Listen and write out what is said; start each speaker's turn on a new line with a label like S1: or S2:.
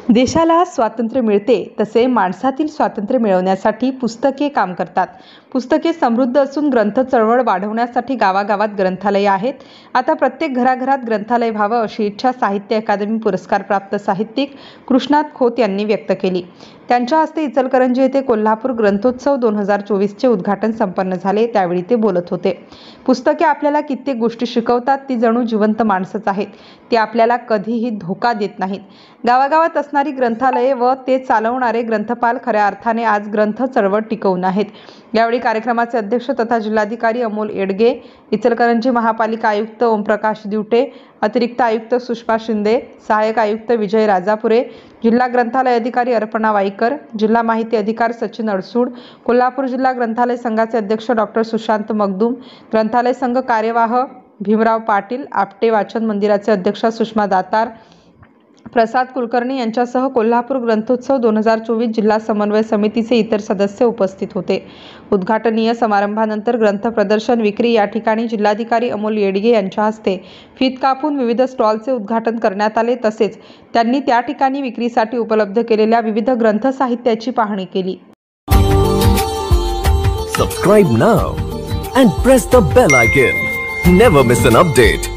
S1: देशाला स्वातंत्र्य मिळते तसे माणसातील स्वातंत्र्य मिळवण्यासाठी पुस्तके काम करतात। पुस्तके समृद्ध असून ग्रंथ चळवळ वाढवण्यासाठी गावागावात ग्रंथालये आहेत। आता प्रत्येक घराघरात ग्रंथालय व्हावं अशी इच्छा साहित्य अकादमी पुरस्कार प्राप्त साहित्यिक कृष्णात खोत यांनी व्यक्त केली। त्यांच्या हस्ते इचलकरंजी येथे कोल्हापूर ग्रंथोत्सव 2024 चे उद्घाटन संपन्न झाले, त्यावेळी ते बोलत होते। पुस्तके आपल्याला कित्येक गोष्टी शिकवतात, ती जणू जिवंत माणसंच आहेत, ती आपल्याला कधीही धोका देत नाहीत। गावागावात असणारी ग्रंथालये व ते चालवणारे ग्रंथपाल खऱ्या अर्थाने आज ग्रंथ चळवळ टिकवून आहेत। यावेळी कार्यक्रमाचे अध्यक्ष तथा जिल्हाधिकारी अमोल येडगे, इचलकरंजी महापालिका आयुक्त ओमप्रकाश दिवटे, अतिरिक्त आयुक्त सुषमा शिंदे, सहाय्यक आयुक्त विजय राजापुरे, जिल्हा ग्रंथालय अधिकारी अर्पणा वाईकर, जिल्हा माहिती अधिकारी सचिन अडसूड, कोल्हापूर जिल्हा ग्रंथालय संघाचे अध्यक्ष डॉ. सुशांत मगदूम, ग्रंथालय संघ कार्यवाह भीमराव पाटील, आपटे वाचन मंदिराचे अध्यक्ष सुषमा दातार, प्रसाद कुलकर्णी यांच्यासह कोल्हापूर ग्रंथोत्सव 2024 जिल्हा समन्वय समितीचे इतर सदस्य उपस्थित होते। उद्घाटनीय समारंभानंतर ग्रंथ प्रदर्शन विक्री या ठिकाणी जिल्हाधिकारी अमोल येडगे यांच्या हस्ते फीत कापून विविध स्टॉलचे उद्घाटन करण्यात आले। तसेच त्यांनी त्या ठिकाणी विक्रीसाठी उपलब्ध केलेल्या विविध ग्रंथ साहित्याची पाहणी केली।
S2: Subscribe now and press the bell icon. Never miss an update.